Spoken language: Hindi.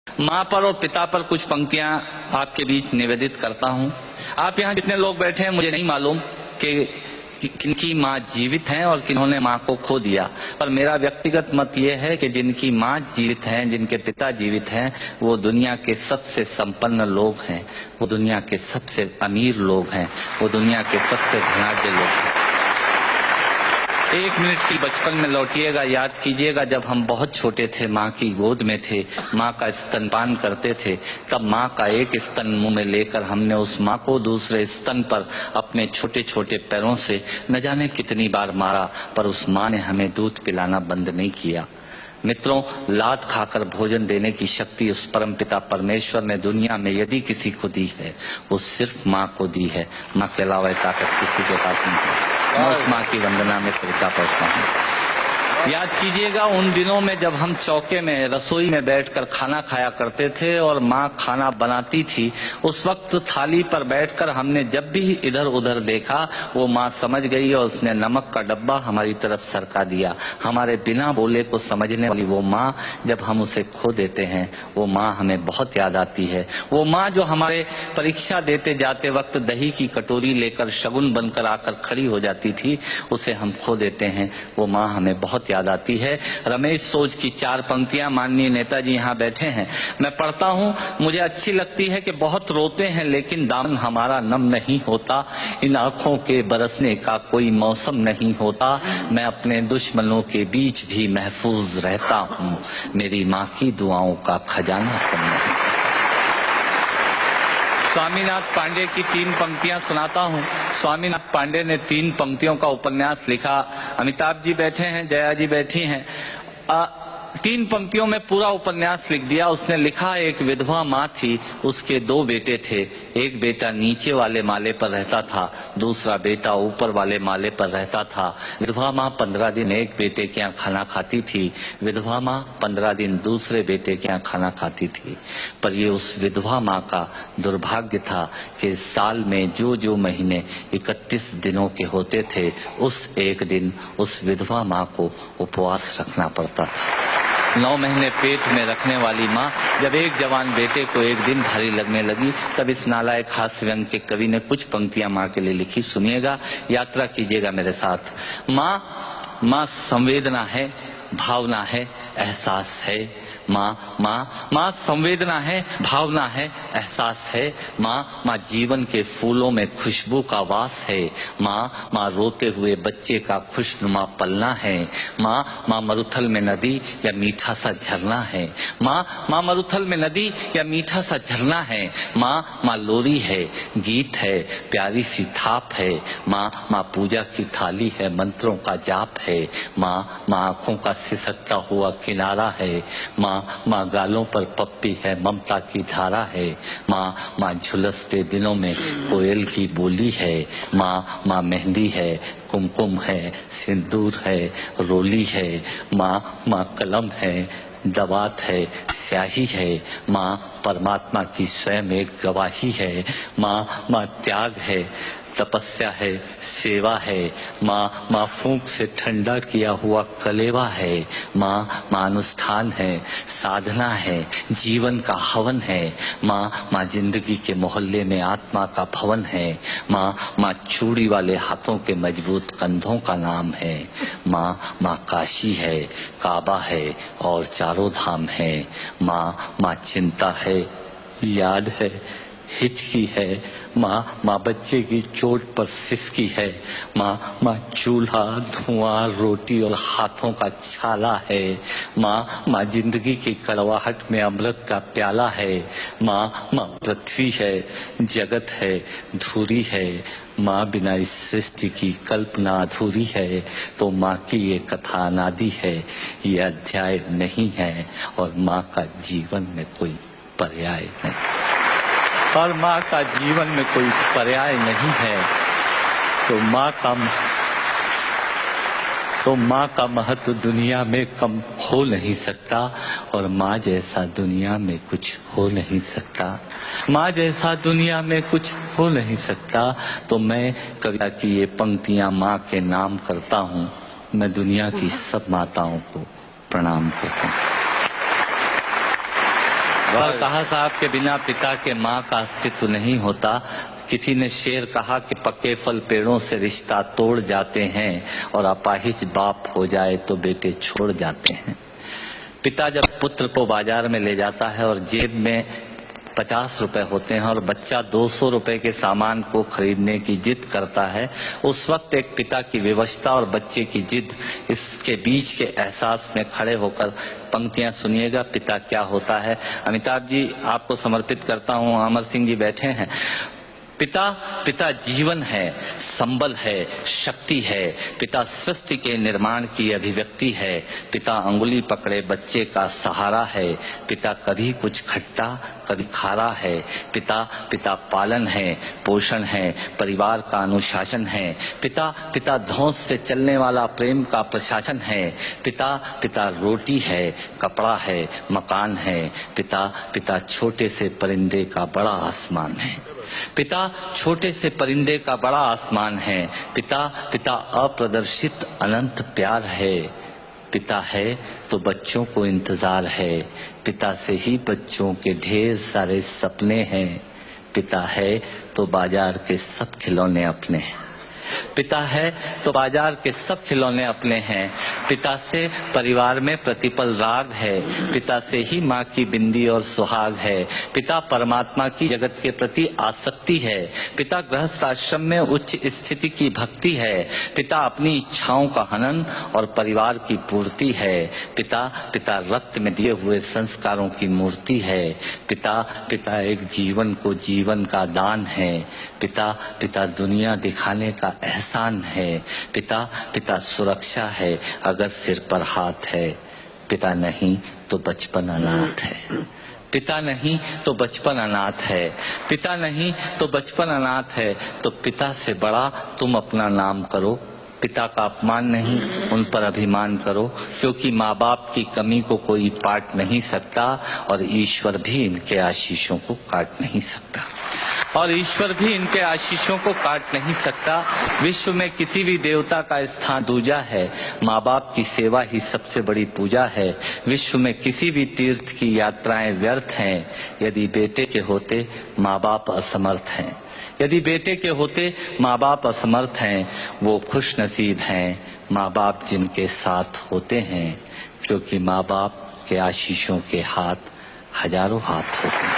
माँ पर और पिता पर कुछ पंक्तियां आपके बीच निवेदित करता हूं। आप यहाँ जितने लोग बैठे हैं मुझे नहीं मालूम कि किनकी माँ जीवित हैं और किन्होंने माँ को खो दिया, पर मेरा व्यक्तिगत मत यह है कि जिनकी माँ जीवित हैं, जिनके पिता जीवित हैं, वो दुनिया के सबसे संपन्न लोग हैं, वो दुनिया के सबसे अमीर लोग हैं, वो दुनिया के सबसे धनाढ्य लोग हैं। 1 मिनट की बचपन में लौटिएगा, याद कीजिएगा जब हम बहुत छोटे थे, माँ की गोद में थे, माँ का स्तनपान करते थे, तब माँ का एक स्तन मुंह में लेकर हमने उस माँ को दूसरे स्तन पर अपने छोटे छोटे पैरों से न जाने कितनी बार मारा, पर उस माँ ने हमें दूध पिलाना बंद नहीं किया। मित्रों, लात खाकर भोजन देने की शक्ति उस परमपिता परमेश्वर ने दुनिया में यदि किसी को दी है, वो सिर्फ माँ को दी है। माँ के अलावा ताकत किसी के पास नहीं है। मैं उस माँ की वंदना में कृतज्ञता करता हूँ। याद कीजिएगा उन दिनों में जब हम चौके में रसोई में बैठकर खाना खाया करते थे और माँ खाना बनाती थी, उस वक्त थाली पर बैठकर हमने जब भी इधर उधर देखा, वो माँ समझ गई और उसने नमक का डब्बा हमारी तरफ सरका दिया। हमारे बिना बोले को समझने वाली वो माँ, जब हम उसे खो देते हैं, वो माँ हमें बहुत याद आती है। वो माँ जो हमारे परीक्षा देते जाते वक्त दही की कटोरी लेकर शगुन बनकर आकर खड़ी हो जाती थी, उसे हम खो देते हैं। वो माँ हमें बहुत याद आती है। रमेश सोज की 4 पंक्तियां माननीय नेताजी यहाँ बैठे हैं, मैं पढ़ता हूँ। मुझे अच्छी लगती है कि बहुत रोते हैं लेकिन दामन हमारा नम नहीं होता, इन आंखों के बरसने का कोई मौसम नहीं होता, मैं अपने दुश्मनों के बीच भी महफूज रहता हूँ, मेरी माँ की दुआओं का खजाना कम नहीं। स्वामीनाथ पांडे की 3 पंक्तियां सुनाता हूं। स्वामीनाथ पांडे ने 3 पंक्तियों का उपन्यास लिखा। अमिताभ जी बैठे हैं, जया जी बैठी हैं। 3 पंक्तियों में पूरा उपन्यास लिख दिया। उसने लिखा, एक विधवा माँ थी, उसके 2 बेटे थे। एक बेटा नीचे वाले माले पर रहता था, दूसरा बेटा ऊपर वाले माले पर रहता था। विधवा माँ 15 दिन एक बेटे के यहाँ खाना खाती थी, विधवा माँ 15 दिन दूसरे बेटे के यहाँ खाना खाती थी। पर ये उस विधवा माँ का दुर्भाग्य था कि साल में जो महीने 31 दिनों के होते थे, उस एक दिन उस विधवा माँ को उपवास रखना पड़ता था। 9 महीने पेट में रखने वाली माँ जब एक जवान बेटे को एक दिन भारी लगने लगी, तब इस नालायक हास्य व्यंग के कवि ने कुछ पंक्तियां माँ के लिए लिखी। सुनिएगा, यात्रा कीजिएगा मेरे साथ। माँ संवेदना है, भावना है, एहसास है। माँ संवेदना है, भावना है, एहसास है। माँ जीवन के फूलों में खुशबू का वास है। माँ रोते हुए बच्चे का खुशनुमा पलना है। माँ मरुथल में नदी या मीठा सा झरना है। माँ मरुथल में नदी या मीठा सा झरना है। माँ लोरी है, गीत है, प्यारी सी थाप है। माँ पूजा की थाली है, मंत्रों का जाप है। माँ आंखों का सिसकता हुआ किनारा है। माँ गालों पर पप्पी है, ममता की धारा है। माँ झुलसते दिनों में कोयल की बोली है। माँ मेहंदी है, कुमकुम है, सिंदूर है, रोली है। माँ कलम है, दवात है, स्याही है। माँ परमात्मा की स्वयं एक गवाही है। माँ त्याग है, तपस्या है, सेवा है। माँ फूंक से ठंडा किया हुआ कलेवा है। माँ अनुष्ठान है, साधना है, जीवन का हवन है। माँ जिंदगी के मोहल्ले में आत्मा का भवन है। माँ चूड़ी वाले हाथों के मजबूत कंधों का नाम है। माँ काशी है, काबा है और चारों धाम है। माँ चिंता है, याद है, हिचकी है। माँ बच्चे की चोट पर सिसकी है। माँ चूल्हा, धुआं, रोटी और हाथों का छाला है। माँ जिंदगी की कड़वाहट में अमृत का प्याला है। माँ पृथ्वी है, जगत है, धुरी है। माँ बिना इस सृष्टि की कल्पना अधूरी है। तो माँ की ये कथा अनादि है, ये अध्याय नहीं है, और माँ का जीवन में कोई पर्याय नहीं, और माँ का जीवन में कोई पर्याय नहीं है। तो माँ का महत्व दुनिया में कम हो नहीं सकता, और माँ जैसा दुनिया में कुछ हो नहीं सकता। माँ जैसा दुनिया में कुछ हो नहीं सकता। तो मैं कविता की ये पंक्तियां माँ के नाम करता हूँ। मैं दुनिया की सब माताओं को प्रणाम करता हूँ। पर कहा साहब के बिना पिता के माँ का अस्तित्व नहीं होता। किसी ने शेर कहा कि पक्के फल पेड़ों से रिश्ता तोड़ जाते हैं और अपाहिज बाप हो जाए तो बेटे छोड़ जाते हैं। पिता जब पुत्र को बाजार में ले जाता है और जेब में 50 रुपए होते हैं और बच्चा 200 रुपए के सामान को खरीदने की जिद करता है, उस वक्त एक पिता की विवशता और बच्चे की जिद, इसके बीच के एहसास में खड़े होकर पंक्तियां सुनिएगा, पिता क्या होता है। अमिताभ जी आपको समर्पित करता हूं, अमर सिंह जी बैठे हैं। पिता जीवन है, संबल है, शक्ति है। पिता सृष्टि के निर्माण की अभिव्यक्ति है। पिता अंगुली पकड़े बच्चे का सहारा है। पिता कभी कुछ खट्टा कभी खारा है। पिता पालन है, पोषण है, परिवार का अनुशासन है। पिता धौंस से चलने वाला प्रेम का प्रशासन है। पिता रोटी है, कपड़ा है, मकान है। पिता छोटे से परिंदे का बड़ा आसमान है। पिता छोटे से परिंदे का बड़ा आसमान है। पिता अप्रदर्शित अनंत प्यार है। पिता है तो बच्चों को इंतजार है। पिता से ही बच्चों के ढेर सारे सपने हैं। पिता है तो बाजार के सब खिलौने अपने हैं। पिता है तो बाजार के सब खिलौने अपने हैं। पिता से परिवार में प्रतिपल राग है। पिता से ही माँ की बिंदी और सुहाग है। पिता परमात्मा की जगत के प्रति आसक्ति है। पिता गृहस्थ आश्रम में उच्च स्थिति की भक्ति है। पिता अपनी इच्छाओं का हनन और परिवार की पूर्ति है। पिता रक्त में दिए हुए संस्कारों की मूर्ति है। पिता एक जीवन को जीवन का दान है। पिता दुनिया दिखाने का एहसान है। पिता सुरक्षा है अगर सिर पर हाथ है। पिता नहीं तो बचपन अनाथ है। पिता नहीं तो बचपन अनाथ है। पिता नहीं तो बचपन अनाथ है। तो पिता से बड़ा तुम अपना नाम करो। पिता का अपमान नहीं, उन पर अभिमान करो, क्योंकि माँ बाप की कमी को कोई पाट नहीं सकता और ईश्वर भी इनके आशीषों को काट नहीं सकता। विश्व में किसी भी देवता का स्थान दूजा है। माँ बाप की सेवा ही सबसे बड़ी पूजा है। विश्व में किसी भी तीर्थ की यात्राएं व्यर्थ हैं यदि बेटे के होते माँ बाप असमर्थ हैं। यदि बेटे के होते माँ बाप असमर्थ हैं, वो खुश नसीब हैं माँ बाप जिनके साथ होते हैं, क्योंकि माँ बाप के आशीषों के हाथ हजारों हाथ होते हैं।